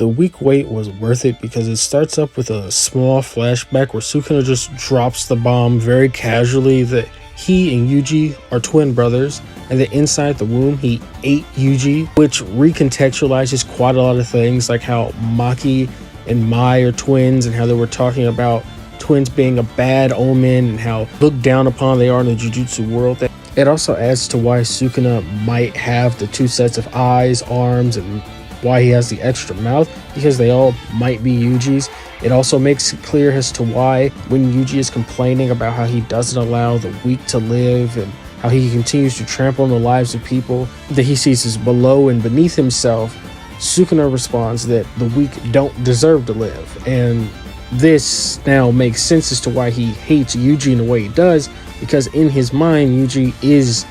The week wait was worth it because it starts up with a small flashback where Sukuna just drops the bomb very casually that he and Yuji are twin brothers, and that inside the womb he ate Yuji, which recontextualizes quite a lot of things, like how Maki and Mai are twins and how they were talking about twins being a bad omen and how looked down upon they are in the Jujutsu world. It also adds to why Sukuna might have the two sets of eyes, arms, and why he has the extra mouth, because they all might be Yuji's. It also makes it clear as to why when Yuji is complaining about how he doesn't allow the weak to live and how he continues to trample on the lives of people that he sees as below and beneath himself, Sukuna responds that the weak don't deserve to live. And this now makes sense as to why he hates Yuji in the way he does, because in his mind Yuji is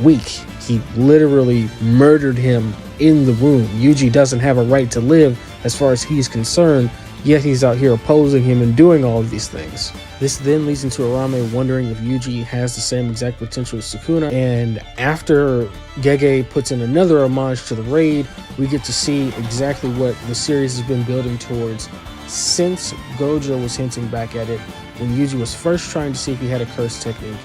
weak. He literally murdered him in the womb. Yuji doesn't have a right to live as far as he's concerned, yet he's out here opposing him and doing all of these things. This then leads into Arame wondering if Yuji has the same exact potential as Sukuna, and after Gege puts in another homage to the raid, we get to see exactly what the series has been building towards since Gojo was hinting back at it when Yuji was first trying to see if he had a curse technique.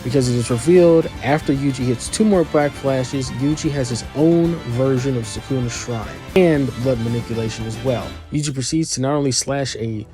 Because it is revealed after Yuji hits 2 more black flashes, Yuji has his own version of Sukuna's shrine and blood manipulation as well. Yuji proceeds to not only slash a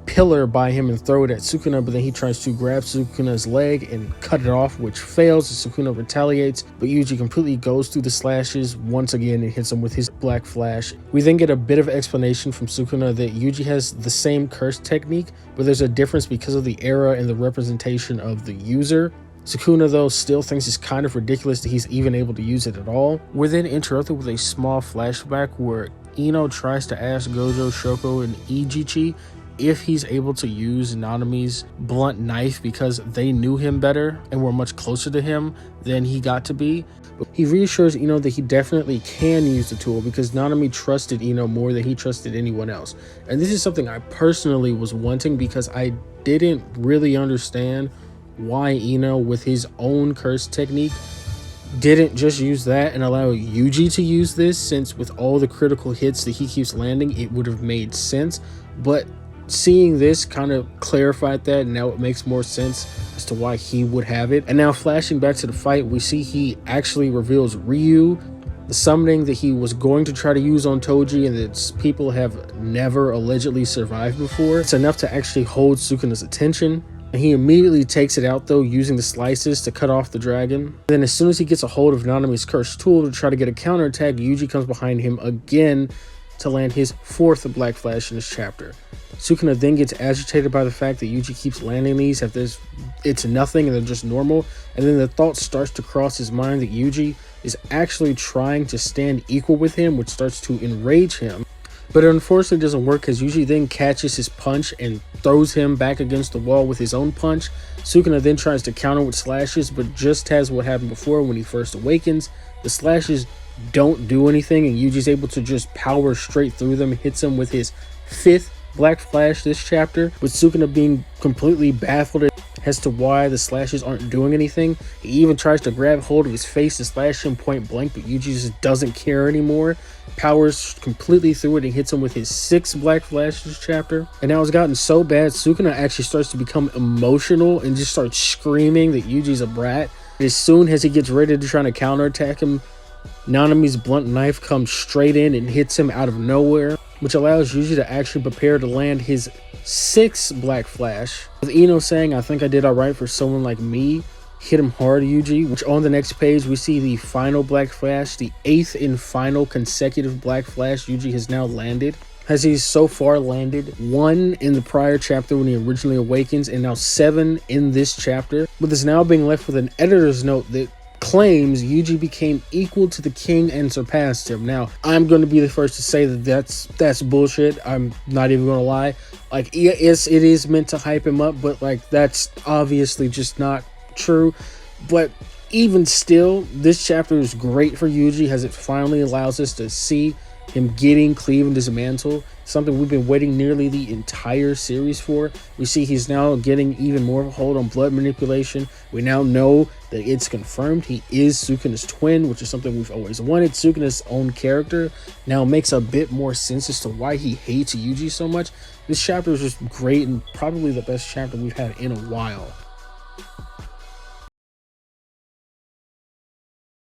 pillar by him and throw it at Sukuna, but then he tries to grab Sukuna's leg and cut it off, which fails as Sukuna retaliates, but Yuji completely goes through the slashes once again and hits him with his black flash. We then get a bit of explanation from Sukuna that Yuji has the same curse technique, but there's a difference because of the era and the representation of the user. Sukuna, though, still thinks it's kind of ridiculous that he's even able to use it at all. We're then interrupted with a small flashback where Ino tries to ask Gojo, Shoko, and Ijichi if he's able to use Nanami's blunt knife because they knew him better and were much closer to him than he got to be. But he reassures Ino that he definitely can use the tool because Nanami trusted Ino more than he trusted anyone else. And this is something I personally was wanting because I didn't really understand why Ino, with his own curse technique, didn't just use that and allow Yuji to use this, since with all the critical hits that he keeps landing, it would have made sense. But seeing this kind of clarified that, and now it makes more sense as to why he would have it. And now flashing back to the fight, we see he actually reveals Ryu, the summoning that he was going to try to use on Toji and that people have never allegedly survived before. It's enough to actually hold Sukuna's attention. He immediately takes it out though, using the slices to cut off the dragon. Then as soon as he gets a hold of Nanami's cursed tool to try to get a counterattack, Yuji comes behind him again to land his 4th black flash in this chapter. Sukuna then gets agitated by the fact that Yuji keeps landing these as if it's nothing and they're just normal, and then the thought starts to cross his mind that Yuji is actually trying to stand equal with him, which starts to enrage him. But it unfortunately doesn't work because Yuji then catches his punch and throws him back against the wall with his own punch. Sukuna then tries to counter with slashes, but just has what happened before when he first awakens. The slashes don't do anything and Yuji's able to just power straight through them, hits him with his 5th black flash this chapter, with Sukuna being completely baffled as to why the slashes aren't doing anything. He even tries to grab hold of his face and slash him point blank, but Yuji just doesn't care anymore. Powers completely through it and hits him with his 6th black flash this chapter. And now it's gotten so bad, Sukuna actually starts to become emotional and just starts screaming that Yuji's a brat. As soon as he gets ready to try to counterattack him, Nanami's blunt knife comes straight in and hits him out of nowhere, which allows Yuji to actually prepare to land his 6th black flash, with Ino saying, "I think I did alright for someone like me." Hit him hard, Yuji, which on the next page we see the final black flash, the 8th and final consecutive black flash Yuji has now landed, as he's so far landed 1 in the prior chapter when he originally awakens and now 7 in this chapter, with us now being left with an editor's note that claims Yuji became equal to the king and surpassed him. Now, I'm going to be the first to say that that's bullshit. I'm not even going to lie. Like, yes, it is meant to hype him up, but like that's obviously just not true. But even still, this chapter is great for Yuji as it finally allows us to see him getting cleave and dismantle, something we've been waiting nearly the entire series for. We see he's now getting even more of a hold on blood manipulation. We now know that it's confirmed he is Sukuna's twin, which is something we've always wanted. Sukuna's own character now makes a bit more sense as to why he hates Yuji so much. This chapter is just great and probably the best chapter we've had in a while.